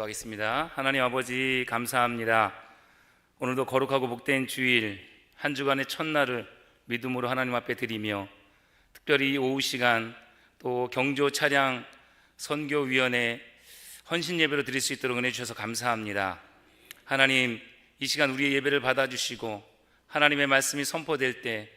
기도하겠습니다. 하나님 아버지 감사합니다. 오늘도 거룩하고 복된 주일 한 주간의 첫날을 믿음으로 하나님 앞에 드리며 특별히 이 오후 시간 또 경조 차량 선교위원회 헌신 예배로 드릴 수 있도록 은혜 주셔서 감사합니다. 하나님, 이 시간 우리의 예배를 받아주시고 하나님의 말씀이 선포될 때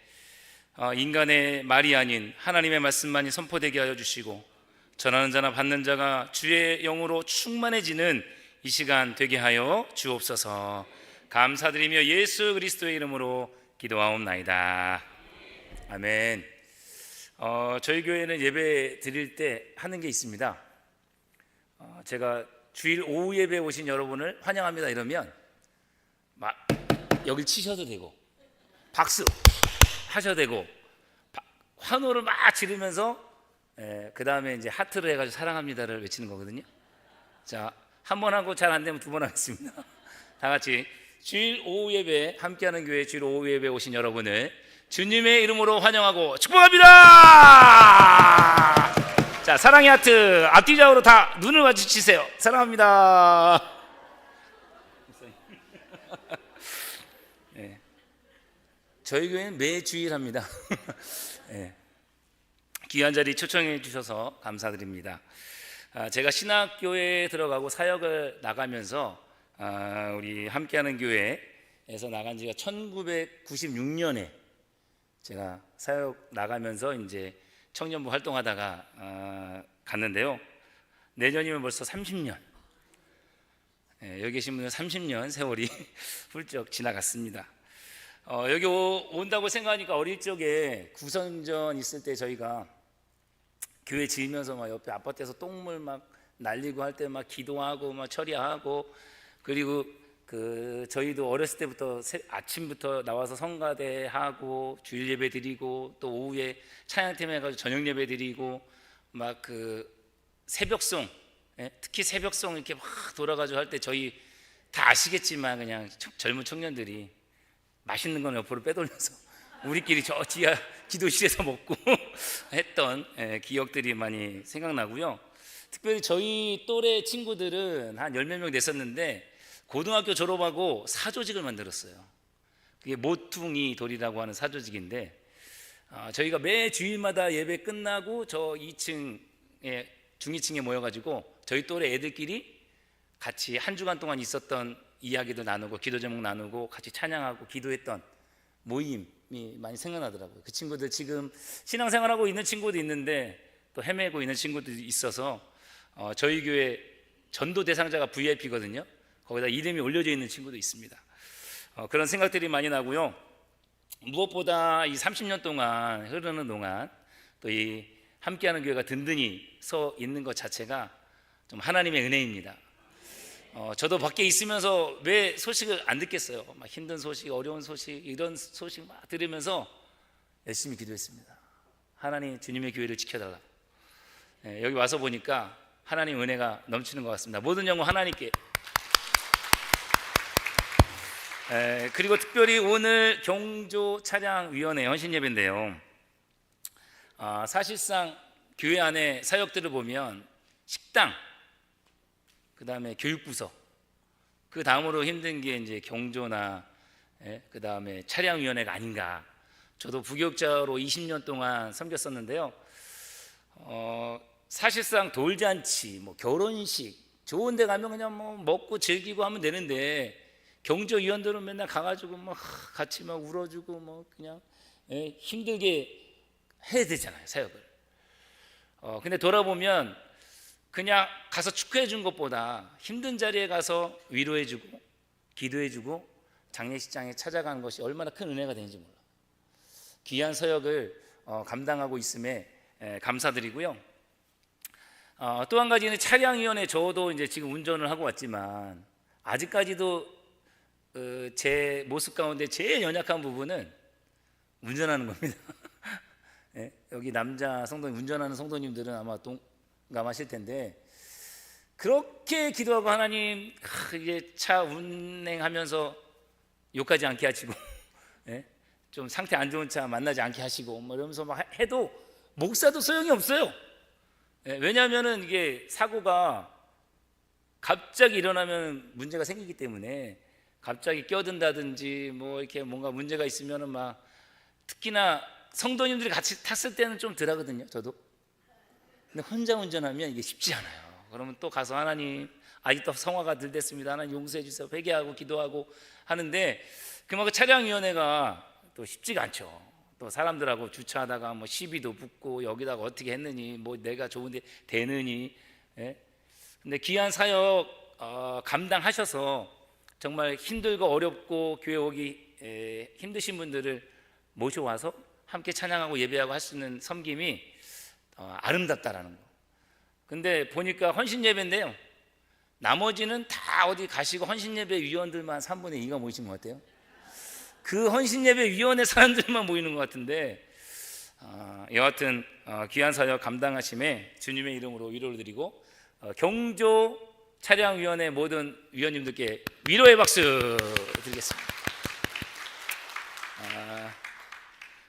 인간의 말이 아닌 하나님의 말씀만이 선포되게 하여 주시고 전하는 자나 받는 자가 주의 영으로 충만해지는 이 시간 되게 하여 주옵소서. 감사드리며 예수 그리스도의 이름으로 기도하옵나이다. 아멘. 저희 교회는 예배 드릴 때 하는 게 있습니다. 제가 주일 오후 예배에 오신 여러분을 환영합니다 이러면 막 여기 치셔도 되고 박수 하셔도 되고 환호를 막 지르면서 그 다음에 이제 하트를 해가지고 사랑합니다를 외치는 거거든요. 자, 한 번 하고 잘 안 되면 두 번 하겠습니다. 다 같이 주일 오후 예배 함께하는 교회 주일 오후 예배 오신 여러분을 주님의 이름으로 환영하고 축복합니다. 자, 사랑의 하트 앞뒤좌우로 다 눈을 마주치세요. 사랑합니다. 네. 저희 교회는 매주일 합니다. 네. 귀한 자리 초청해 주셔서 감사드립니다. 제가 신학교에 들어가고 사역을 나가면서 우리 함께하는 교회에서 나간 지가 1996년에 제가 사역 나가면서 이제 청년부 활동하다가 갔는데요. 내년이면 벌써 30년. 여기 계신 분은 30년 세월이 훌쩍 지나갔습니다. 여기 온다고 생각하니까 어릴 적에 구성전 있을 때 저희가 교회 지으면서 막 옆에 아파트에서 똥물 막 날리고 할 때 막 기도하고 막 처리하고, 그리고 저희도 어렸을 때부터 아침부터 나와서 성가대 하고 주일 예배 드리고 또 오후에 찬양팀 해가지고 저녁 예배 드리고 막 새벽송, 특히 새벽송 이렇게 막 돌아가지고 할 때 저희 다 아시겠지만 그냥 젊은 청년들이 맛있는 건 옆으로 빼돌려서 우리끼리 저 지하 기도실에서 먹고 했던 기억들이 많이 생각나고요. 특별히 저희 또래 친구들은 한 10몇 명 됐었는데 고등학교 졸업하고 사조직을 만들었어요. 그게 모퉁이 돌이라고 하는 사조직인데 저희가 매 주일마다 예배 끝나고 저 2층에 중위층에 모여가지고 저희 또래 애들끼리 같이 한 주간 동안 있었던 이야기도 나누고 기도 제목 나누고 같이 찬양하고 기도했던 모임이 많이 생각나더라고요. 그 친구들 지금 신앙생활하고 있는 친구도 있는데 또 헤매고 있는 친구들도 있어서 저희 교회 전도 대상자가 VIP거든요. 거기다 이름이 올려져 있는 친구도 있습니다. 그런 생각들이 많이 나고요. 무엇보다 이 30년 동안 흐르는 동안 또 이 함께하는 교회가 든든히 서 있는 것 자체가 좀 하나님의 은혜입니다. 저도 밖에 있으면서 왜 소식을 안 듣겠어요. 막 힘든 소식, 어려운 소식, 이런 소식 막 들으면서 열심히 기도했습니다. 하나님, 주님의 교회를 지켜달라. 여기 와서 보니까 하나님 은혜가 넘치는 것 같습니다. 모든 영광 하나님께. 그리고 특별히 오늘 경조 차량위원회 헌신 예배인데요. 사실상 교회 안에 사역들을 보면 식당, 그 다음에 교육부서, 그 다음으로 힘든 게 이제 경조나 그 다음에 차량위원회가 아닌가. 저도 부교육자로 20년 동안 섬겼었는데요. 사실상 돌잔치, 뭐 결혼식, 좋은 데 가면 그냥 뭐 먹고 즐기고 하면 되는데 경조위원들은 맨날 가가지고 막 같이 막 울어주고 뭐 그냥 힘들게 해야 되잖아요, 사역을. 근데 돌아보면 그냥 가서 축하해 준 것보다 힘든 자리에 가서 위로해 주고 기도해 주고 장례식장에 찾아가는 것이 얼마나 큰 은혜가 되는지 몰라요. 귀한 서역을 감당하고 있음에 감사드리고요. 또 한 가지는 차량위원회, 저도 이제 지금 운전을 하고 왔지만 아직까지도 제 모습 가운데 제일 연약한 부분은 운전하는 겁니다. 여기 남자 성도님, 운전하는 성도님들은 아마 동감하실 텐데 그렇게 기도하고 하나님 이게 차 운행하면서 욕하지 않게 하시고 좀 상태 안 좋은 차 만나지 않게 하시고 뭐 이러면서 막 해도 목사도 소용이 없어요. 왜냐하면은 이게 사고가 갑자기 일어나면 문제가 생기기 때문에 갑자기 끼어든다든지 뭐 이렇게 뭔가 문제가 있으면은 막, 특히나 성도님들이 같이 탔을 때는 좀 덜하거든요, 저도. 근데 혼자 운전하면 이게 쉽지 않아요. 그러면 또 가서 하나님, 아직도 성화가 덜 됐습니다, 하나님 용서해 주세요, 회개하고 기도하고 하는데, 그만큼 차량위원회가 또 쉽지가 않죠. 또 사람들하고 주차하다가 뭐 시비도 붙고, 여기다가 어떻게 했느니, 뭐 내가 좋은데 되느니. 예? 근데 귀한 사역 감당하셔서 정말 힘들고 어렵고 교회 오기 힘드신 분들을 모셔와서 함께 찬양하고 예배하고 할 수 있는 섬김이 아름답다라는 거. 근데 보니까 헌신 예배인데요, 나머지는 다 어디 가시고 헌신 예배 위원들만 3분의 2가 모이신 것 같아요. 그 헌신 예배 위원회 사람들만 모이는 것 같은데, 여하튼 귀한 사역 감당하심에 주님의 이름으로 위로를 드리고, 경조 차량위원회 모든 위원님들께 위로의 박수 드리겠습니다.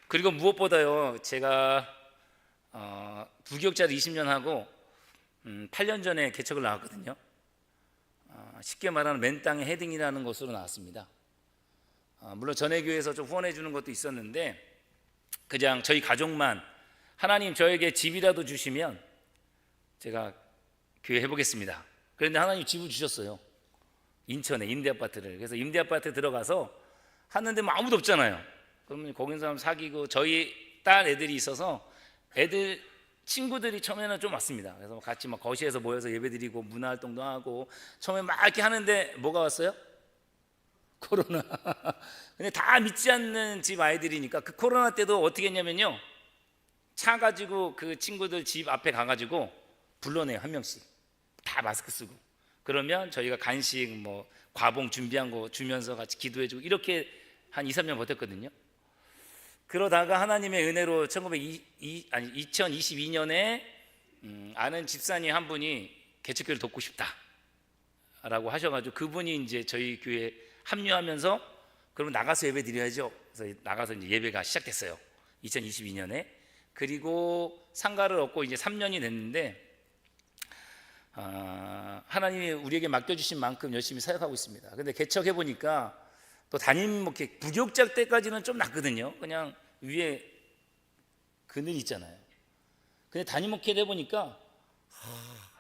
그리고 무엇보다요, 제가 부교육자를 20년 하고 8년 전에 개척을 나왔거든요. 쉽게 말하는 맨 땅의 헤딩이라는 곳으로 나왔습니다. 물론 전회교회에서 좀 후원해 주는 것도 있었는데, 그냥 저희 가족만, 하나님 저에게 집이라도 주시면 제가 교회 해보겠습니다. 그런데 하나님 집을 주셨어요. 인천에 임대아파트를. 그래서 임대아파트 들어가서 하는데 뭐 아무도 없잖아요. 그러면 거기 사람 사귀고, 저희 딸 애들이 있어서 애들 친구들이 처음에는 좀 왔습니다. 그래서 같이 막 거시에서 모여서 예배드리고 문화활동도 하고, 처음에 막 이렇게 하는데 뭐가 왔어요? 코로나. 근데 다 믿지 않는 집 아이들이니까, 그 코로나 때도 어떻게 했냐면요, 차 가지고 그 친구들 집 앞에 가가지고 불러내요. 한 명씩 다 마스크 쓰고. 그러면 저희가 간식 뭐 과봉 준비한 거 주면서 같이 기도해주고, 이렇게 한 2, 3년 버텼거든요. 그러다가 하나님의 은혜로 2022년에 아는 집사님 한 분이 개척교회를 돕고 싶다라고 하셔가지고, 그분이 이제 저희 교회에 합류하면서, 그러면 나가서 예배 드려야죠. 그래서 나가서 이제 예배가 시작됐어요. 2022년에. 그리고 상가를 얻고 이제 3년이 됐는데, 하나님이 우리에게 맡겨주신 만큼 열심히 사역하고 있습니다. 근데 개척해 보니까 또 담임 목회, 부교육자 때까지는 좀 낫거든요. 그냥 위에 그늘 있잖아요. 근데 담임 목회 돼 보니까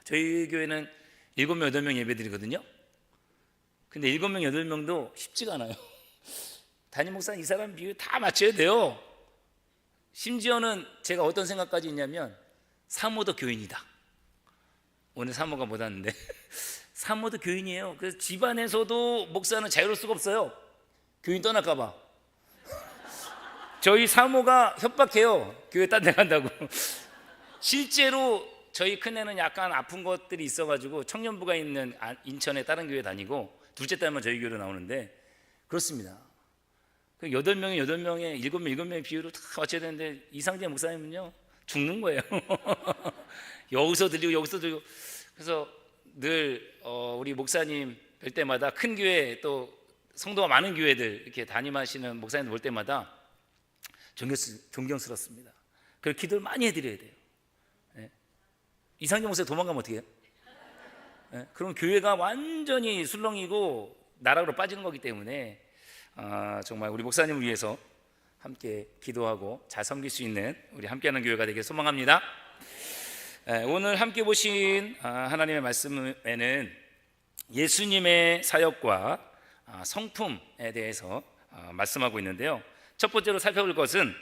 저희 교회는 7명, 8명 예배 드리거든요. 근데 7명, 8명도 쉽지가 않아요. 담임 목사는 이 사람 비율 다 맞춰야 돼요. 심지어는 제가 어떤 생각까지 있냐면, 사모도 교인이다. 오늘 사모가 못 왔는데 사모도 교인이에요. 그래서 집안에서도 목사는 자유로울 수가 없어요. 교인 떠날까 봐. 저희 사모가 협박해요. 교회 딴 데 간다고. 실제로 저희 큰애는 약간 아픈 것들이 있어가지고 청년부가 있는 인천의 다른 교회 다니고, 둘째 딸만 저희 교회로 나오는데, 그렇습니다. 8명에 8명에 7명 7명의 비율로 다 맞춰야 되는데, 이상재 목사님은요 죽는 거예요. 여기서 들리고 여기서 들리고. 그래서 늘 우리 목사님 뵐 때마다, 큰 교회 또 성도가 많은 교회들 이렇게 담임하시는 목사님들 볼 때마다 존경스럽습니다. 그리고 기도를 많이 해드려야 돼요. 네. 이상재 목사님 도망가면 어떻게 해요? 네. 그럼 교회가 완전히 술렁이고 나락으로 빠지는 거기 때문에, 정말 우리 목사님을 위해서 함께 기도하고 잘 섬길 수 있는 우리 함께하는 교회가 되길 소망합니다. 오늘 함께 보신 하나님의 말씀에는 예수님의 사역과 성품에 대해서 말씀하고 있는데요, 첫 번째로 살펴볼 것은,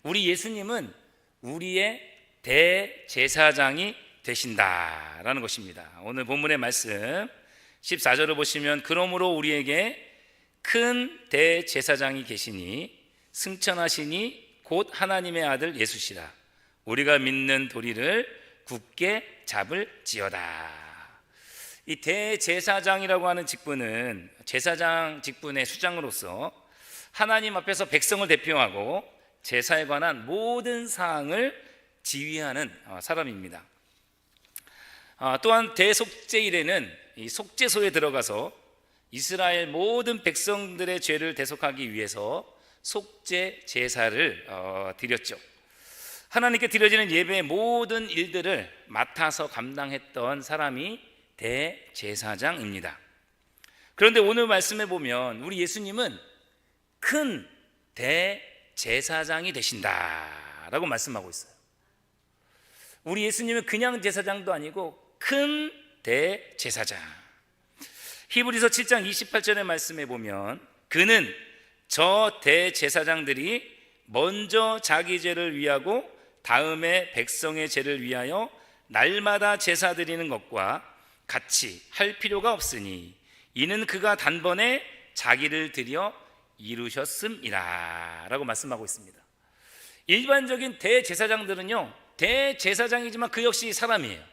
우리 예수님은 우리의 대제사장이 되신다라는 것입니다. 오늘 본문의 말씀 14절을 보시면, 그러므로 우리에게 큰 대제사장이 계시니 승천하시니 곧 하나님의 아들 예수시라. 우리가 믿는 도리를 굳게 잡을지어다. 이 대제사장이라고 하는 직분은 제사장 직분의 수장으로서 하나님 앞에서 백성을 대표하고 제사에 관한 모든 사항을 지휘하는 사람입니다. 또한 대속죄일에는 이 속죄소에 들어가서 이스라엘 모든 백성들의 죄를 대속하기 위해서 속죄 제사를 드렸죠. 하나님께 드려지는 예배의 모든 일들을 맡아서 감당했던 사람이 대제사장입니다. 그런데 오늘 말씀에 보면 우리 예수님은 큰 대제사장이 되신다라고 말씀하고 있어요. 우리 예수님은 그냥 제사장도 아니고 큰 대제사장. 히브리서 7장 28절의 말씀에 보면 그는 저 대제사장들이 먼저 자기 죄를 위하고 다음에 백성의 죄를 위하여 날마다 제사 드리는 것과 같이 할 필요가 없으니 이는 그가 단번에 자기를 드려 이루셨음이라 라고 말씀하고 있습니다. 일반적인 대제사장들은요, 대제사장이지만 그 역시 사람이에요.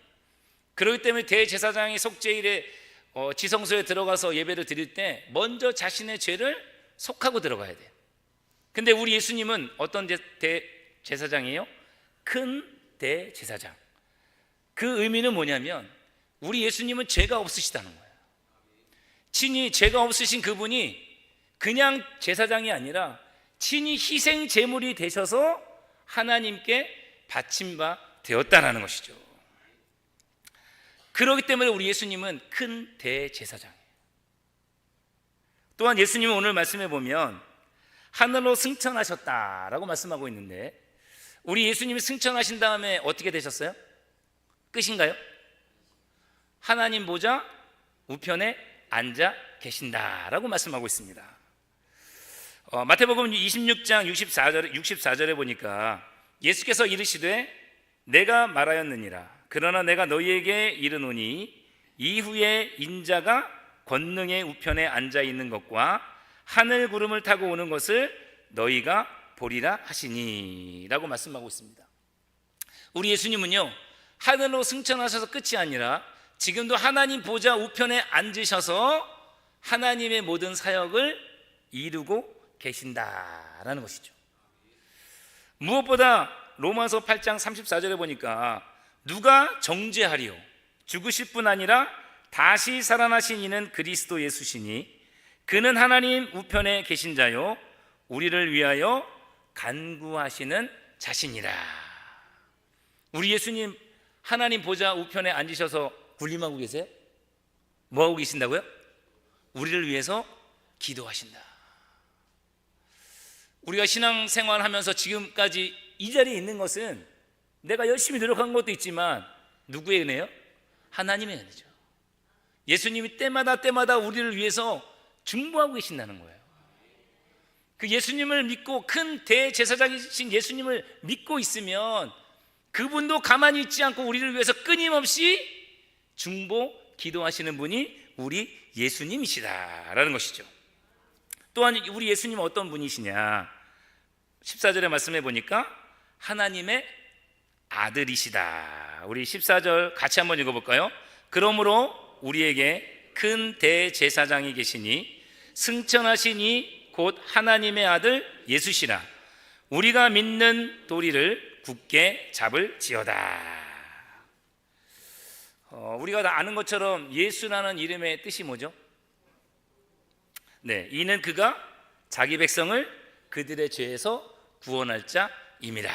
그렇기 때문에 대제사장이 속죄일에 지성소에 들어가서 예배를 드릴 때 먼저 자신의 죄를 속하고 들어가야 돼요. 근데 우리 예수님은 어떤 대제사장이에요? 큰 대제사장. 그 의미는 뭐냐면 우리 예수님은 죄가 없으시다는 거예요. 친히 죄가 없으신 그분이 그냥 제사장이 아니라 친히 희생 제물이 되셔서 하나님께 바친 바 되었다라는 것이죠. 그렇기 때문에 우리 예수님은 큰 대제사장이에요. 또한 예수님은 오늘 말씀해 보면 하늘로 승천하셨다라고 말씀하고 있는데 우리 예수님이 승천하신 다음에 어떻게 되셨어요? 끝인가요? 하나님 보좌 우편에 앉아 계신다라고 말씀하고 있습니다. 마태복음 26장 64절에 보니까 예수께서 이르시되 내가 말하였느니라. 그러나 내가 너희에게 이르노니 이후에 인자가 권능의 우편에 앉아 있는 것과 하늘 구름을 타고 오는 것을 너희가 보리라 하시니 라고 말씀하고 있습니다. 우리 예수님은요, 하늘로 승천하셔서 끝이 아니라 지금도 하나님 보좌 우편에 앉으셔서 하나님의 모든 사역을 이루고 계신다라는 것이죠. 무엇보다 로마서 8장 34절에 보니까 누가 정죄하리요? 죽으실 뿐 아니라 다시 살아나신 이는 그리스도 예수시니 그는 하나님 우편에 계신 자요 우리를 위하여 간구하시는 자신이라. 우리 예수님 하나님 보좌 우편에 앉으셔서 군림하고 계세요? 뭐하고 계신다고요? 우리를 위해서 기도하신다. 우리가 신앙생활 하면서 지금까지 이 자리에 있는 것은 내가 열심히 노력한 것도 있지만 누구의 은혜요? 하나님의 은혜죠. 예수님이 때마다 우리를 위해서 중보하고 계신다는 거예요. 그 예수님을 믿고 큰 대제사장이신 예수님을 믿고 있으면 그분도 가만히 있지 않고 우리를 위해서 끊임없이 중보 기도하시는 분이 우리 예수님이시다라는 것이죠. 또한 우리 예수님은 어떤 분이시냐? 14절의 말씀해 보니까 하나님의 아들이시다. 우리 14절 같이 한번 읽어볼까요? 그러므로 우리에게 큰 대제사장이 계시니 승천하시니 곧 하나님의 아들 예수시라. 우리가 믿는 도리를 굳게 잡을지어다. 우리가 다 아는 것처럼 예수라는 이름의 뜻이 뭐죠? 네, 이는 그가 자기 백성을 그들의 죄에서 구원할 자임이라.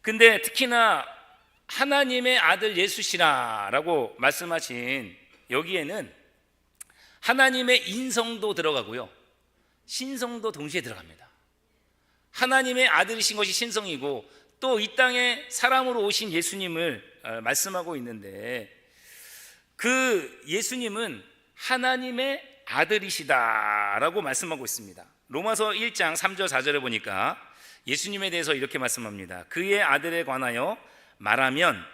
근데 특히나 하나님의 아들 예수시라라고 말씀하신 여기에는 하나님의 인성도 들어가고요, 신성도 동시에 들어갑니다. 하나님의 아들이신 것이 신성이고 또 이 땅에 사람으로 오신 예수님을 말씀하고 있는데 그 예수님은 하나님의 아들이시다라고 말씀하고 있습니다. 로마서 1장 3절 4절에 보니까 예수님에 대해서 이렇게 말씀합니다. 그의 아들에 관하여 말하면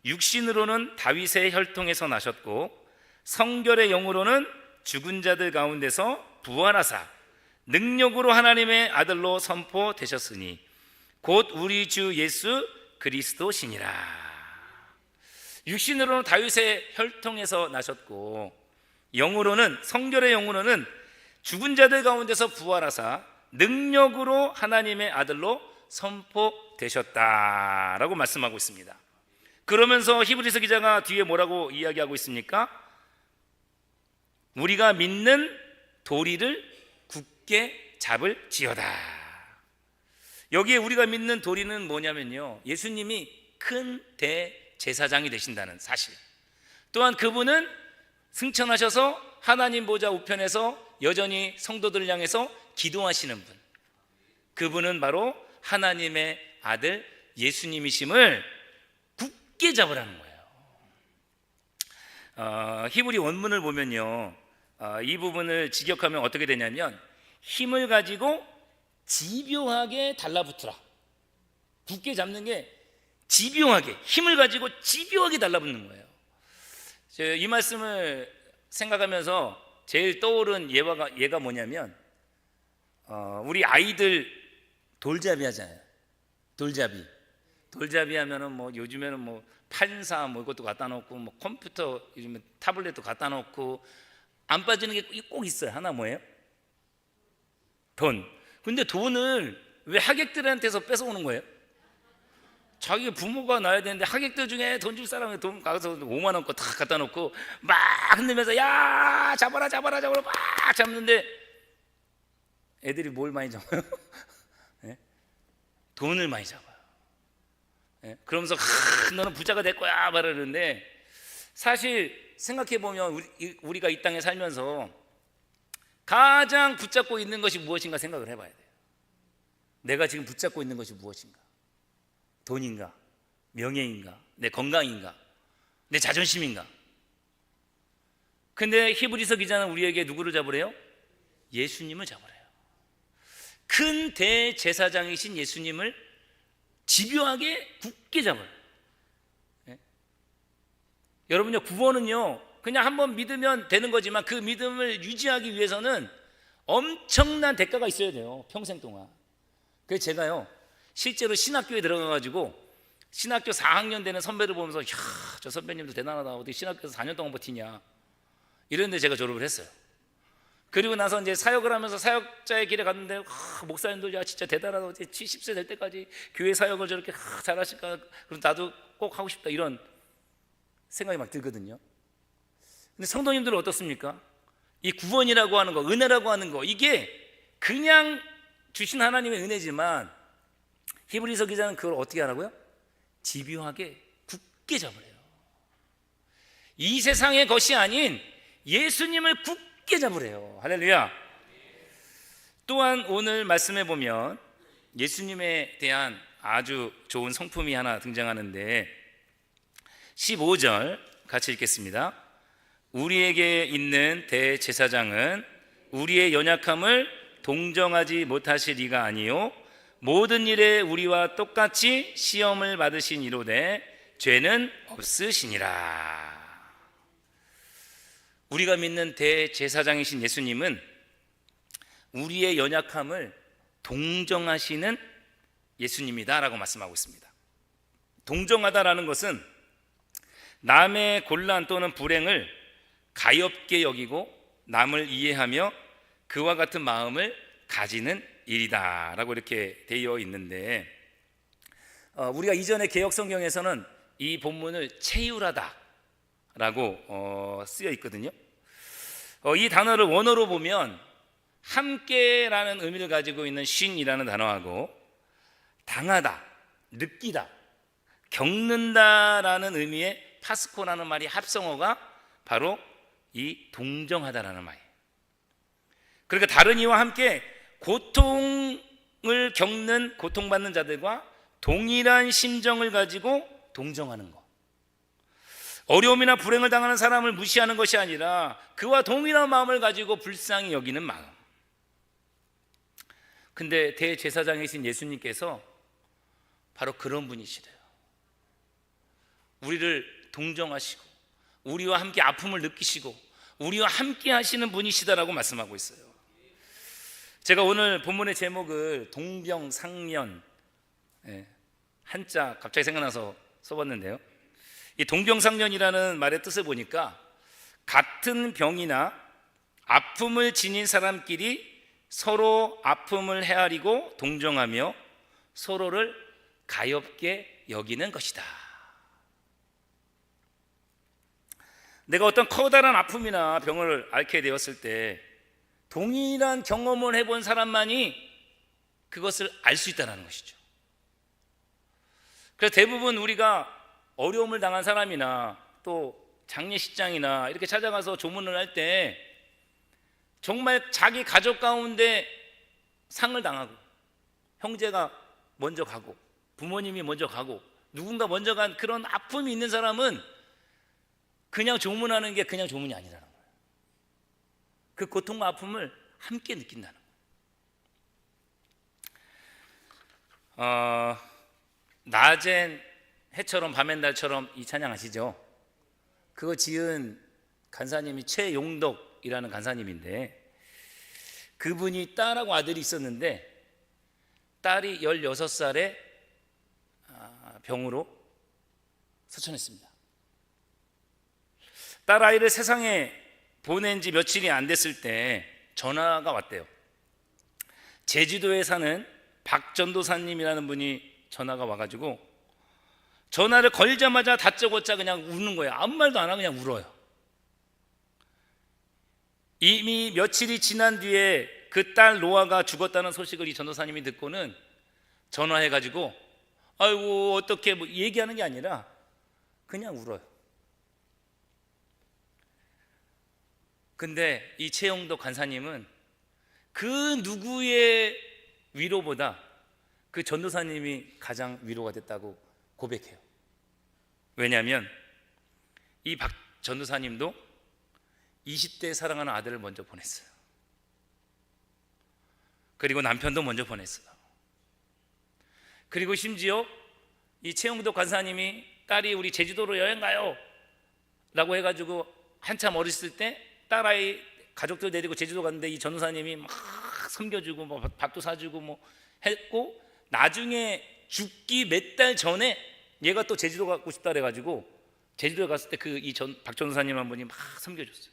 육신으로는 다윗의 혈통에서 나셨고 성결의 영으로는 죽은 자들 가운데서 부활하사 능력으로 하나님의 아들로 선포되셨으니 곧 우리 주 예수 그리스도시니라. 육신으로는 다윗의 혈통에서 나셨고 영으로는, 성결의 영으로는 죽은 자들 가운데서 부활하사 능력으로 하나님의 아들로 선포되셨다라고 말씀하고 있습니다. 그러면서 히브리서 기자가 뒤에 뭐라고 이야기하고 있습니까? 우리가 믿는 도리를 굳게 잡을지어다. 여기에 우리가 믿는 도리는 뭐냐면요, 예수님이 큰 대제사장이 되신다는 사실, 또한 그분은 승천하셔서 하나님 보좌 우편에서 여전히 성도들을 향해서 기도하시는 분, 그분은 바로 하나님의 아들 예수님이심을 굳게 잡으라는 거예요. 히브리 원문을 보면요, 이 부분을 직역하면 어떻게 되냐면 힘을 가지고 집요하게 달라붙으라. 굳게 잡는 게 집요하게, 힘을 가지고 집요하게 달라붙는 거예요. 이 말씀을 생각하면서 제일 떠오른 예가 뭐냐면, 우리 아이들 돌잡이 하잖아요. 돌잡이 하면은 뭐 요즘에는 뭐 판사 뭐 이것도 갖다 놓고, 뭐 컴퓨터 요즘에 타블렛도 갖다 놓고, 안 빠지는 게 꼭 있어요. 하나 뭐예요? 돈. 근데 돈을 왜 하객들한테서 뺏어오는 거예요? 자기 부모가 놔야 되는데 하객들 중에 돈 줄 사람이 돈 가서 5만 원 거 다 갖다 놓고 막 흔들면서 야 잡아라 막 잡는데 애들이 뭘 많이 잡아요? 네? 돈을 많이 잡아요. 네? 그러면서 너는 부자가 될 거야 말하는데, 사실 생각해 보면 우리가 이 땅에 살면서 가장 붙잡고 있는 것이 무엇인가 생각을 해봐야 돼요. 내가 지금 붙잡고 있는 것이 무엇인가? 돈인가? 명예인가? 내 건강인가? 내 자존심인가? 근데 히브리서 기자는 우리에게 누구를 잡으래요? 예수님을 잡으래요. 큰 대제사장이신 예수님을 집요하게 굳게 잡아요. 네? 여러분요, 구원은요 그냥 한번 믿으면 되는 거지만 그 믿음을 유지하기 위해서는 엄청난 대가가 있어야 돼요. 평생 동안. 그래서 제가요 실제로 신학교에 들어가가지고 신학교 4학년 되는 선배를 보면서 이야, 저 선배님도 대단하다, 어떻게 신학교에서 4년 동안 버티냐, 이랬는데 제가 졸업을 했어요. 그리고 나서 이제 사역을 하면서 사역자의 길에 갔는데 목사님도 야 진짜 대단하다, 70세 될 때까지 교회 사역을 저렇게 잘하실까, 그럼 나도 꼭 하고 싶다, 이런 생각이 막 들거든요. 근데 성도님들은 어떻습니까? 이 구원이라고 하는 거, 은혜라고 하는 거, 이게 그냥 주신 하나님의 은혜지만 히브리서 기자는 그걸 어떻게 하라고요? 집요하게 굳게 잡으래요. 이 세상의 것이 아닌 예수님을 굳게 잡으래요. 할렐루야. 또한 오늘 말씀해 보면 예수님에 대한 아주 좋은 성품이 하나 등장하는데 15절 같이 읽겠습니다. 우리에게 있는 대제사장은 우리의 연약함을 동정하지 못하실 이가 아니요 모든 일에 우리와 똑같이 시험을 받으신 이로되 죄는 없으시니라. 우리가 믿는 대제사장이신 예수님은 우리의 연약함을 동정하시는 예수님이다라고 말씀하고 있습니다. 동정하다라는 것은 남의 곤란 또는 불행을 가엾게 여기고 남을 이해하며 그와 같은 마음을 가지는 일이다라고 이렇게 되어 있는데, 우리가 이전에 개역 성경에서는 이 본문을 체휼하다라고 쓰여 있거든요. 이 단어를 원어로 보면 함께라는 의미를 가지고 있는 쉰이라는 단어하고 당하다, 느끼다, 겪는다라는 의미의 파스코라는 말이 합성어가 바로 이 동정하다라는 말이에요. 그러니까 다른 이와 함께 고통을 겪는 고통받는 자들과 동일한 심정을 가지고 동정하는 것, 어려움이나 불행을 당하는 사람을 무시하는 것이 아니라 그와 동일한 마음을 가지고 불쌍히 여기는 마음. 근데 대제사장이신 예수님께서 바로 그런 분이시래요. 우리를 동정하시고 우리와 함께 아픔을 느끼시고 우리와 함께 하시는 분이시다라고 말씀하고 있어요. 제가 오늘 본문의 제목을 동병상련, 한자 갑자기 생각나서 써봤는데요, 이 동병상련이라는 말의 뜻을 보니까 같은 병이나 아픔을 지닌 사람끼리 서로 아픔을 헤아리고 동정하며 서로를 가엾게 여기는 것이다. 내가 어떤 커다란 아픔이나 병을 앓게 되었을 때 동일한 경험을 해본 사람만이 그것을 알 수 있다는 것이죠. 그래서 대부분 우리가 어려움을 당한 사람이나 또 장례식장이나 이렇게 찾아가서 조문을 할 때 정말 자기 가족 가운데 상을 당하고 형제가 먼저 가고 부모님이 먼저 가고 누군가 먼저 간 그런 아픔이 있는 사람은 그냥 조문하는 게 그냥 조문이 아니라는 거예요. 그 고통과 아픔을 함께 느낀다는 거예요. 낮엔 해처럼 밤엔 달처럼 이 찬양 아시죠? 그거 지은 간사님이 최용덕이라는 간사님인데, 그분이 딸하고 아들이 있었는데 딸이 16살에 병으로 소천했습니다. 딸 아이를 세상에 보낸 지 며칠이 안 됐을 때 전화가 왔대요. 제주도에 사는 박전도사님이라는 분이 전화가 와가지고 전화를 걸자마자 다짜고짜 그냥 우는 거예요. 아무 말도 안 하고 그냥 울어요. 이미 며칠이 지난 뒤에 그 딸 노아가 죽었다는 소식을 이 전도사님이 듣고는 전화해가지고 아이고 어떻게 뭐 얘기하는 게 아니라 그냥 울어요. 근데 이 최영덕 간사님은 그 누구의 위로보다 그 전도사님이 가장 위로가 됐다고 고백해요. 왜냐하면 이 박 전도사님도 20대 사랑하는 아들을 먼저 보냈어요. 그리고 남편도 먼저 보냈어요. 그리고 심지어 이 최영덕 간사님이 딸이 우리 제주도로 여행 가요 라고 해가지고 한참 어렸을 때 딸아이 가족들 데리고 제주도 갔는데 이 전도사님이 막 섬겨주고 뭐 밥도 사주고 뭐 했고, 나중에 죽기 몇 달 전에 얘가 또 제주도 가고 싶다 그래가지고 제주도에 갔을 때 그 이 박 전도사님 한 분이 막 섬겨줬어요.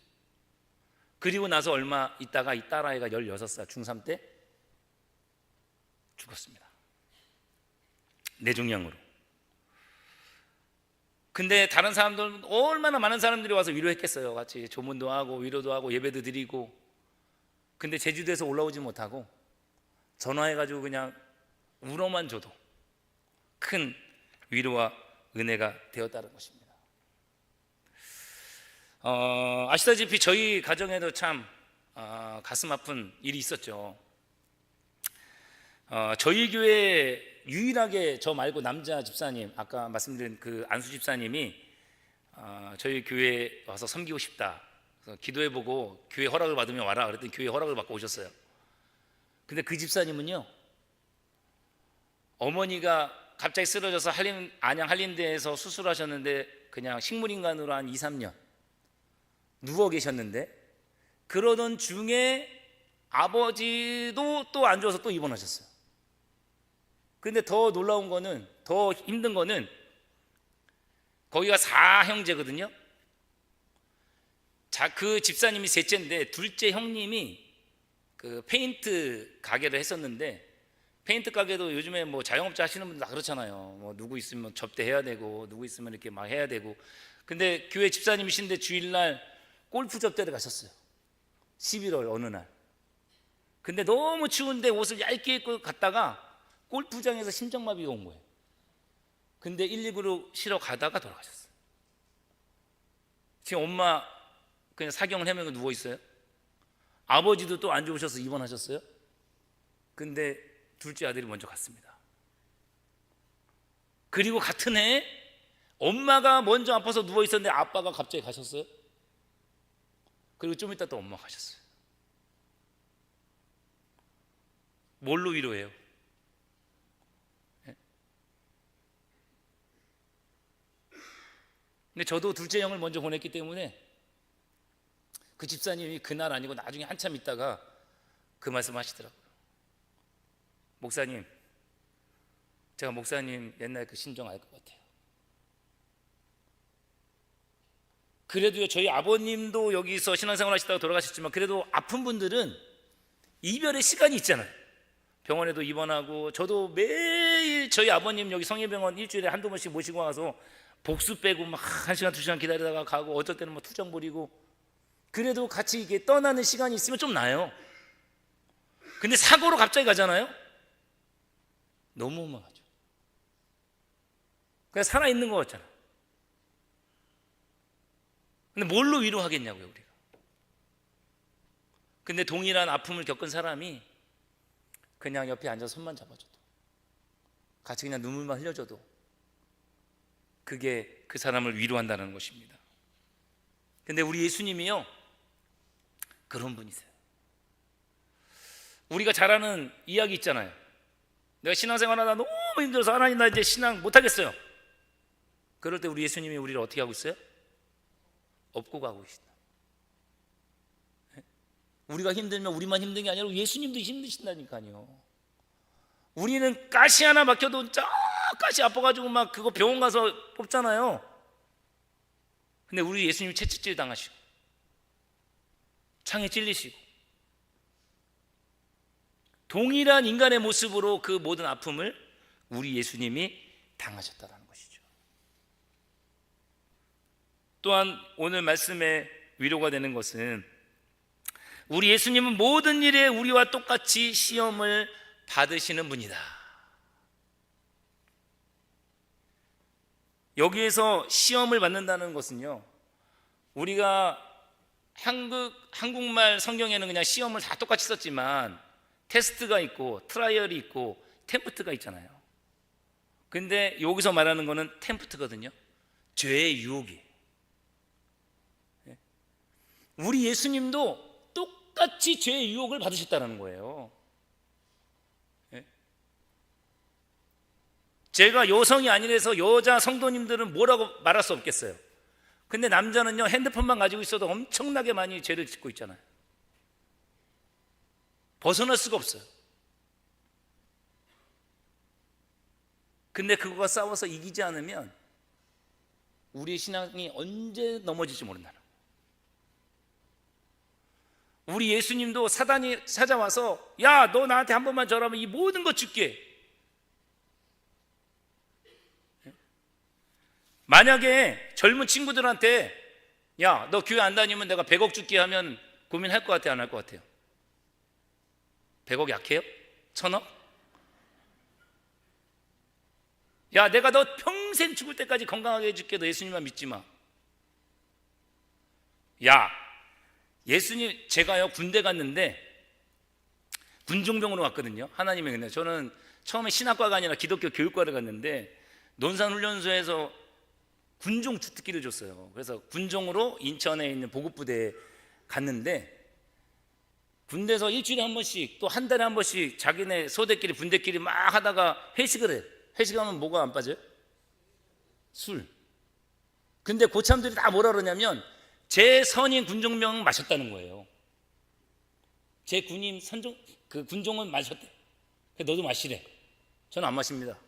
그리고 나서 얼마 있다가 이 딸아이가 16살 중3 때 죽었습니다. 뇌종양으로. 근데 다른 사람들은 얼마나 많은 사람들이 와서 위로했겠어요. 같이 조문도 하고 위로도 하고 예배도 드리고. 근데 제주도에서 올라오지 못하고 전화해가지고 그냥 울어만 줘도 큰 위로와 은혜가 되었다는 것입니다. 아시다시피 저희 가정에도 참 가슴 아픈 일이 있었죠. 저희 교회 유일하게 저 말고 남자 집사님, 아까 말씀드린 그 안수 집사님이 저희 교회에 와서 섬기고 싶다, 그래서 기도해보고 교회 허락을 받으면 와라 그랬더니 교회 허락을 받고 오셨어요. 근데 그 집사님은요, 어머니가 갑자기 쓰러져서 안양 한림대에서 수술하셨는데 그냥 식물인간으로 한 2, 3년 누워 계셨는데, 그러던 중에 아버지도 또 안 좋아서 또 입원하셨어요. 근데 더 놀라운 거는, 더 힘든 거는 거기가 4형제거든요. 자, 그 집사님이 셋째인데 둘째 형님이 그 페인트 가게를 했었는데, 페인트 가게도 요즘에 뭐 자영업자 하시는 분들 다 그렇잖아요. 뭐 누구 있으면 접대해야 되고 누구 있으면 이렇게 막 해야 되고. 근데 교회 집사님이신데 주일날 골프 접대를 가셨어요. 11월 어느 날. 근데 너무 추운데 옷을 얇게 입고 갔다가 골프장에서 심장마비가 온 거예요. 근데 119로 실어 가다가 돌아가셨어요. 지금 엄마 그냥 사경을 헤매고 누워 있어요. 아버지도 또 안 좋으셔서 입원하셨어요. 근데 둘째 아들이 먼저 갔습니다. 그리고 같은 해에 엄마가 먼저 아파서 누워 있었는데 아빠가 갑자기 가셨어요. 그리고 좀 이따 또 엄마가 가셨어요. 뭘로 위로해요? 근데 저도 둘째 형을 먼저 보냈기 때문에 그 집사님이 그날 아니고 나중에 한참 있다가 그 말씀 하시더라고요. 목사님, 제가 목사님 옛날 그 심정 알 것 같아요. 그래도요, 저희 아버님도 여기서 신앙생활 하시다가 돌아가셨지만 그래도 아픈 분들은 이별의 시간이 있잖아요. 병원에도 입원하고, 저도 매일 저희 아버님 여기 성예병원 일주일에 한두 번씩 모시고 와서 복수 빼고 막 1시간 2시간 기다리다가 가고, 어쩔 때는 뭐 투정 부리고, 그래도 같이 이게 떠나는 시간이 있으면 좀 나아요. 근데 사고로 갑자기 가잖아요. 너무 원망하죠. 그냥 살아있는 것 같잖아. 근데 뭘로 위로하겠냐고요, 우리가. 근데 동일한 아픔을 겪은 사람이 그냥 옆에 앉아서 손만 잡아줘도, 같이 그냥 눈물만 흘려줘도 그게 그 사람을 위로한다는 것입니다. 근데 우리 예수님이요, 그런 분이세요. 우리가 잘 아는 이야기 있잖아요. 내가 신앙생활하다 너무 힘들어서 하나님 나 이제 신앙 못하겠어요. 그럴 때 우리 예수님이 우리를 어떻게 하고 있어요? 업고 가고 계시다. 우리가 힘들면 우리만 힘든 게 아니라 예수님도 힘드신다니까요. 우리는 가시 하나 막혀도 저 가시 아파가지고 막 그거 병원 가서 뽑잖아요. 근데 우리 예수님 채찍질 당하시고 창에 찔리시고 동일한 인간의 모습으로 그 모든 아픔을 우리 예수님이 당하셨다는 것이죠. 또한 오늘 말씀의 위로가 되는 것은 우리 예수님은 모든 일에 우리와 똑같이 시험을 받으시는 분이다. 여기에서 시험을 받는다는 것은요, 우리가 한국말 성경에는 그냥 시험을 다 똑같이 썼지만 테스트가 있고 트라이얼이 있고 템프트가 있잖아요. 근데 여기서 말하는 거는 템프트거든요. 죄의 유혹이. 우리 예수님도 똑같이 죄의 유혹을 받으셨다는 거예요. 제가 여성이 아니라서 여자 성도님들은 뭐라고 말할 수 없겠어요. 근데 남자는요, 핸드폰만 가지고 있어도 엄청나게 많이 죄를 짓고 있잖아요. 벗어날 수가 없어요. 근데 그거가 싸워서 이기지 않으면 우리의 신앙이 언제 넘어질지 모른다는 거예요. 우리 예수님도 사단이 찾아와서 야, 너 나한테 한 번만 절하면 이 모든 거 줄게. 만약에 젊은 친구들한테 야, 너 교회 안 다니면 내가 100억 줄게 하면 고민할 것 같아요, 안 할 것 같아요? 100억 약해요? 1000억? 야, 내가 너 평생 죽을 때까지 건강하게 해줄게. 너 예수님만 믿지 마. 야, 예수님, 제가요 군대 갔는데 군종병으로 갔거든요. 하나님의 은혜. 저는 처음에 신학과가 아니라 기독교 교육과를 갔는데 논산훈련소에서 군종 주특기를 줬어요. 그래서 군종으로 인천에 있는 보급부대에 갔는데 군대에서 일주일에 한 번씩 또 한 달에 한 번씩 자기네 소대끼리 분대끼리 막 하다가 회식을 해. 회식하면 뭐가 안 빠져요? 술. 근데 고참들이 다 뭐라 그러냐면 제 선임 군종병 마셨다는 거예요. 제 군임 선종 그 군종은 마셨대. 너도 마시래. 저는 안 마십니다.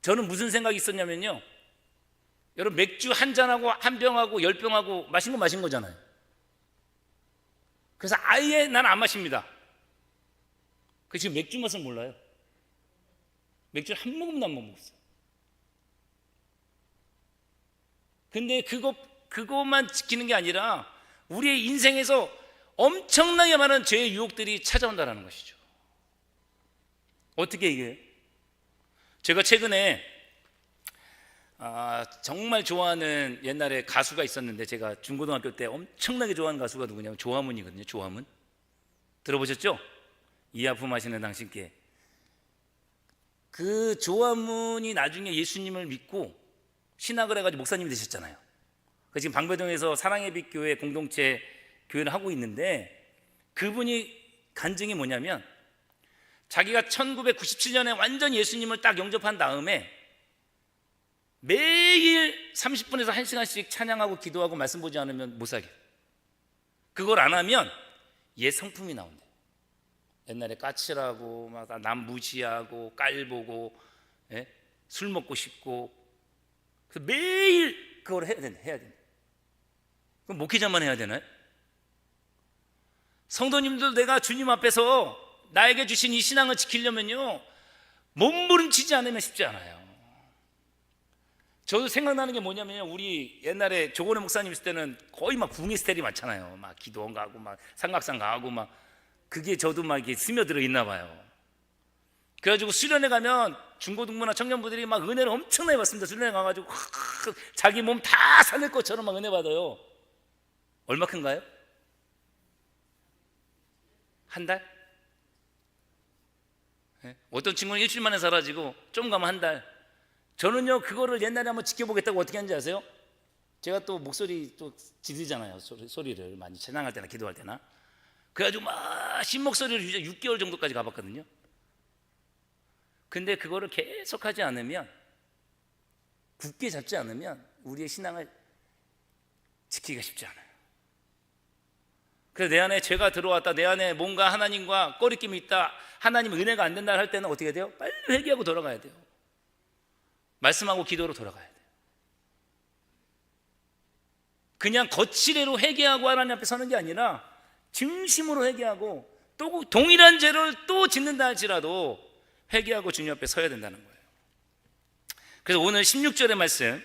저는 무슨 생각이 있었냐면요, 여러분 맥주 한 잔하고 한 병하고 10병하고 마신 거 마신 거잖아요. 그래서 아예 나는 안 마십니다. 그 지금 맥주 맛을 몰라요. 맥주를 한 모금도 안 먹었어요. 근데 그것만 지키는 게 아니라 우리의 인생에서 엄청나게 많은 죄의 유혹들이 찾아온다는 것이죠. 어떻게 이겨요? 제가 최근에 정말 좋아하는 옛날에 가수가 있었는데, 제가 중고등학교 때 엄청나게 좋아하는 가수가 누구냐면 조화문이거든요. 조화문 들어보셨죠? 이 아픔 하시는 당신께. 그 조화문이 나중에 예수님을 믿고 신학을 해가지고 목사님이 되셨잖아요. 지금 방배동에서 사랑의 빛 교회 공동체 교회를 하고 있는데, 그분이 간증이 뭐냐면 자기가 1997년에 완전 예수님을 딱 영접한 다음에 매일 30분에서 1시간씩 찬양하고 기도하고 말씀 보지 않으면 못 살게. 그걸 안 하면 옛 성품이 나온대. 옛날에 까칠하고 막 남 무시하고 깔보고, 예? 술 먹고 싶고. 그래서 매일 그걸 해야 된다. 그럼 목회자만 해야 되나요? 성도님들, 내가 주님 앞에서 나에게 주신 이 신앙을 지키려면요, 몸부림치지 않으면 쉽지 않아요. 저도 생각나는 게 뭐냐면요, 우리 옛날에 조건의 목사님 있을 때는 거의 막 붕괴 스타일이 많잖아요. 막 기도원 가고 막 삼각산 가고 막, 그게 저도 막 이렇게 스며들어 있나 봐요. 그래가지고 수련회 가면 중고등부나 청년부들이 막 은혜를 엄청나게 받습니다. 수련회 가가지고 자기 몸 다 살릴 것처럼 막 은혜 받아요. 얼마큼가요? 한 달? 네? 어떤 친구는 일주일 만에 사라지고 좀 가면 한 달. 저는요 그거를 옛날에 한번 지켜보겠다고 어떻게 하는지 아세요? 제가 또 목소리 또 지르잖아요. 소리를 많이 찬양할 때나 기도할 때나. 그래가지고 막 신목소리를 6개월 정도까지 가봤거든요. 근데 그거를 계속 하지 않으면, 굳게 잡지 않으면 우리의 신앙을 지키기가 쉽지 않아요. 그래서 내 안에 죄가 들어왔다, 내 안에 뭔가 하나님과 꺼리낌이 있다, 하나님 은혜가 안 된다 할 때는 어떻게 돼요? 빨리 회개하고 돌아가야 돼요. 말씀하고 기도로 돌아가야 돼요. 그냥 거칠애로 회개하고 하나님 앞에 서는 게 아니라 진심으로 회개하고, 또 동일한 죄를 또 짓는다 할지라도 회개하고 주님 앞에 서야 된다는 거예요. 그래서 오늘 16절의 말씀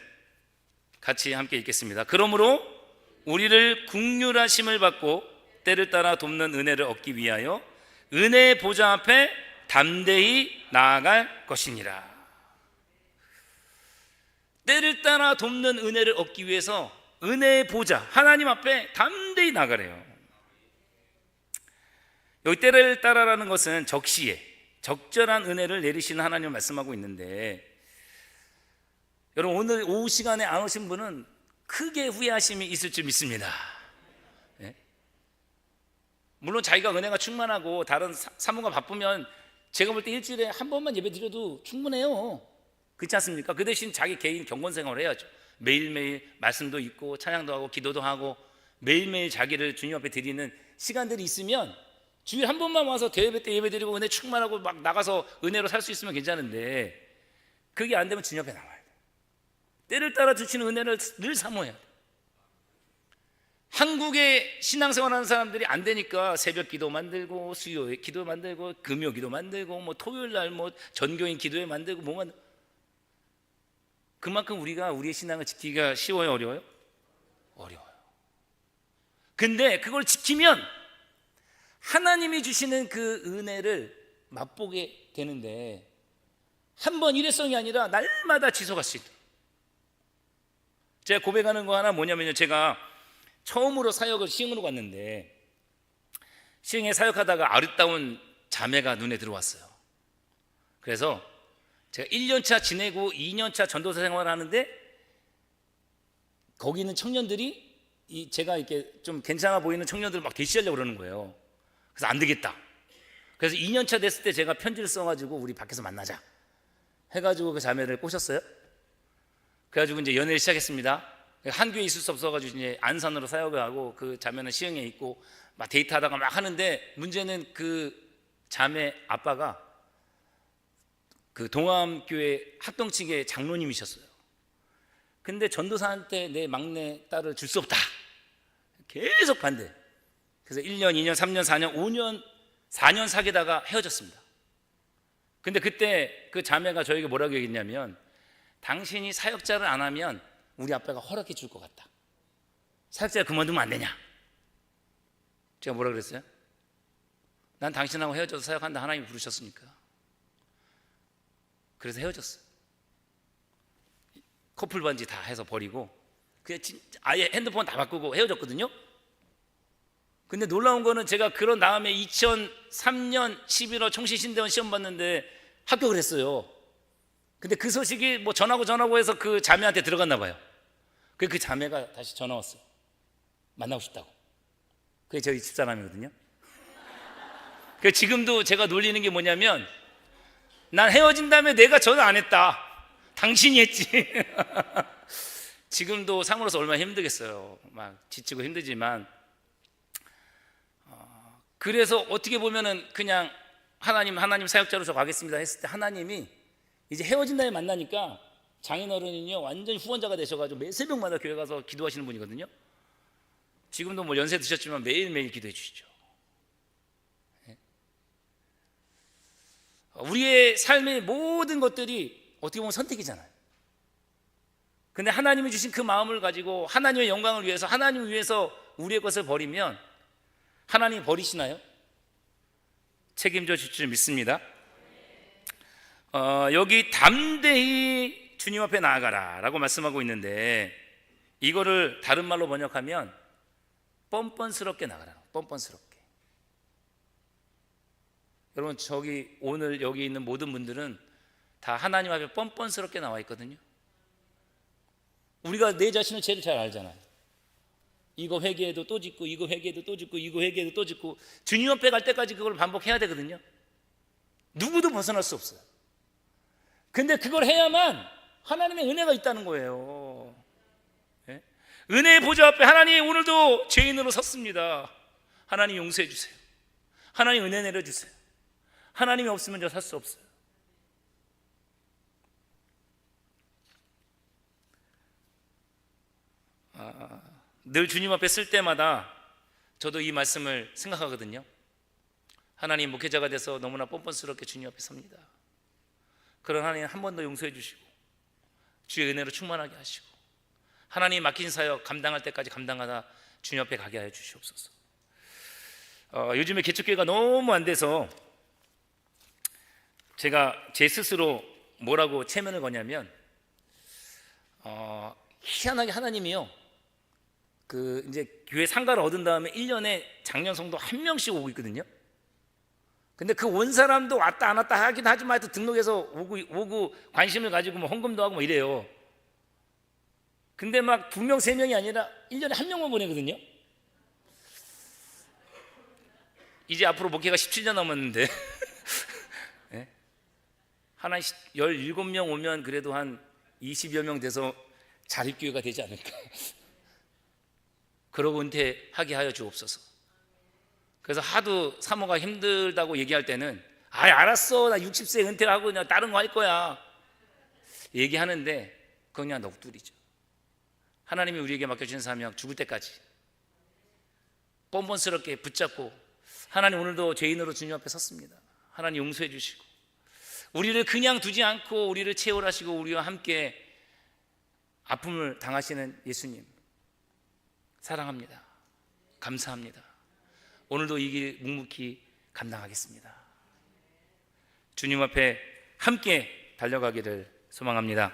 같이 함께 읽겠습니다. 그러므로 우리를 긍휼하심을 받고 때를 따라 돕는 은혜를 얻기 위하여 은혜의 보좌 앞에 담대히 나아갈 것이니라. 때를 따라 돕는 은혜를 얻기 위해서 은혜의 보좌, 하나님 앞에 담대히 나가래요. 여기 때를 따라라는 것은 적시에 적절한 은혜를 내리시는 하나님을 말씀하고 있는데, 여러분 오늘 오후 시간에 안 오신 분은 크게 후회하심이 있을 줄 믿습니다. 네? 물론 자기가 은혜가 충만하고 다른 사모가 바쁘면 제가 볼 때 일주일에 한 번만 예배 드려도 충분해요. 그렇지 않습니까? 그 대신 자기 개인 경건 생활을 해야죠. 매일매일 말씀도 읽고 찬양도 하고 기도도 하고 매일매일 자기를 주님 앞에 드리는 시간들이 있으면 주일 한 번만 와서 대예배 때 예배 드리고 은혜 충만하고 막 나가서 은혜로 살 수 있으면 괜찮은데, 그게 안 되면 주님 앞에 나와야 돼요. 때를 따라 주시는 은혜를 늘 사모해야 돼요. 한국에 신앙생활하는 사람들이 안 되니까 새벽 기도 만들고 수요일 기도 만들고 금요 기도 만들고 뭐 토요일 날 뭐 전교인 기도회 만들고 뭐 만들고, 그만큼 우리가 우리의 신앙을 지키기가 쉬워요, 어려워요? 어려워요. 근데 그걸 지키면 하나님이 주시는 그 은혜를 맛보게 되는데, 한 번 일회성이 아니라 날마다 지속할 수 있도록. 제가 고백하는 거 하나 뭐냐면요, 제가 처음으로 사역을 시흥으로 갔는데 시흥에 사역하다가 아름다운 자매가 눈에 들어왔어요. 그래서 제가 1년차 지내고 2년차 전도사 생활을 하는데, 거기 있는 청년들이 제가 이렇게 좀 괜찮아 보이는 청년들을 막 대시하려고 그러는 거예요. 그래서 안 되겠다. 그래서 2년차 됐을 때 제가 편지를 써가지고 우리 밖에서 만나자 해가지고 그 자매를 꼬셨어요. 그래가지고 이제 연애를 시작했습니다. 한 교회에 있을 수 없어가지고 이제 안산으로 사역을 하고, 그 자매는 시흥에 있고 막 데이트하다가 막 하는데, 문제는 그 자매 아빠가 그 동암교회 합동측의 장로님이셨어요. 근데 전도사한테 내 막내 딸을 줄 수 없다, 계속 반대. 그래서 1년, 2년, 3년, 4년, 5년, 4년 사귀다가 헤어졌습니다. 근데 그때 그 자매가 저에게 뭐라고 얘기했냐면, 당신이 사역자를 안 하면 우리 아빠가 허락해 줄 것 같다. 사역자를 그만두면 안 되냐? 제가 뭐라 그랬어요? 난 당신하고 헤어져서 사역한다, 하나님이 부르셨으니까. 그래서 헤어졌어요. 커플 반지 다 해서 버리고 그냥 진짜 아예 핸드폰 다 바꾸고 헤어졌거든요. 근데 놀라운 거는 제가 그런 다음에 2003년 11월 청신신대원 시험 봤는데 합격을 했어요. 근데 그 소식이 뭐 전하고 해서 그 자매한테 들어갔나 봐요. 그 자매가 다시 전화 왔어요. 만나고 싶다고. 그게 저희 집사람이거든요. 그 지금도 제가 놀리는 게 뭐냐면, 난 헤어진 다음에 내가 전화 안 했다, 당신이 했지. 지금도 상으로서 얼마나 힘들겠어요. 막 지치고 힘들지만, 그래서 어떻게 보면은 그냥 하나님 사역자로 저 가겠습니다 했을 때, 하나님이 이제 헤어진 다음에 만나니까 장인어른은요 완전히 후원자가 되셔가지고 매 새벽마다 교회 가서 기도하시는 분이거든요. 지금도 뭐 연세 드셨지만 매일매일 기도해 주시죠. 우리의 삶의 모든 것들이 어떻게 보면 선택이잖아요. 근데 하나님이 주신 그 마음을 가지고 하나님의 영광을 위해서, 하나님을 위해서 우리의 것을 버리면 하나님이 버리시나요? 책임져 주실 줄 믿습니다. 여기 담대히 주님 앞에 나아가라 라고 말씀하고 있는데, 이거를 다른 말로 번역하면 뻔뻔스럽게 나가라. 뻔뻔스럽게. 여러분, 저기 오늘 여기 있는 모든 분들은 다 하나님 앞에 뻔뻔스럽게 나와 있거든요. 우리가 내 자신을 제일 잘 알잖아요. 이거 회개해도 또 짓고, 이거 회개해도 또 짓고, 이거 회개해도 또 짓고, 주님 앞에 갈 때까지 그걸 반복해야 되거든요. 누구도 벗어날 수 없어요. 근데 그걸 해야만 하나님의 은혜가 있다는 거예요. 네? 은혜의 보좌 앞에 하나님, 오늘도 죄인으로 섰습니다. 하나님 용서해 주세요. 하나님 은혜 내려주세요. 하나님이 없으면 저 살 수 없어요. 늘 주님 앞에 쓸 때마다 저도 이 말씀을 생각하거든요. 하나님, 목회자가 돼서 너무나 뻔뻔스럽게 주님 앞에 섭니다. 그런 하나님 한 번 더 용서해 주시고 주의 은혜로 충만하게 하시고 하나님 맡긴 사역 감당할 때까지 감당하다 주님 앞에 가게 하여 주시옵소서. 요즘에 개척교회가 너무 안 돼서 제가 제 스스로 뭐라고 체면을 거냐면, 희한하게 하나님이요, 이제 교회 상가를 얻은 다음에 1년에 장년 성도 1명씩 오고 있거든요. 근데 그 온 사람도 왔다 안 왔다 하긴 하지만 하여튼 등록해서 오고 관심을 가지고 뭐 헌금도 하고 뭐 이래요. 근데 막 2명, 3명이 아니라 1년에 1명만 보내거든요. 이제 앞으로 목회가 17년 남았는데 네? 하나 17명 오면 그래도 한 20여 명 돼서 자립교회가 되지 않을까. 그러고 은퇴하게 하여 주옵소서. 그래서 하도 사모가 힘들다고 얘기할 때는 알았어, 나 60세 은퇴하고 그냥 다른 거 할 거야 얘기하는데, 그건 그냥 넋두리죠. 하나님이 우리에게 맡겨주신 사명, 죽을 때까지 뻔뻔스럽게 붙잡고, 하나님 오늘도 죄인으로 주님 앞에 섰습니다. 하나님 용서해 주시고 우리를 그냥 두지 않고 우리를 채울하시고 우리와 함께 아픔을 당하시는 예수님 사랑합니다. 감사합니다. 오늘도 이 길 묵묵히 감당하겠습니다. 주님 앞에 함께 달려가기를 소망합니다.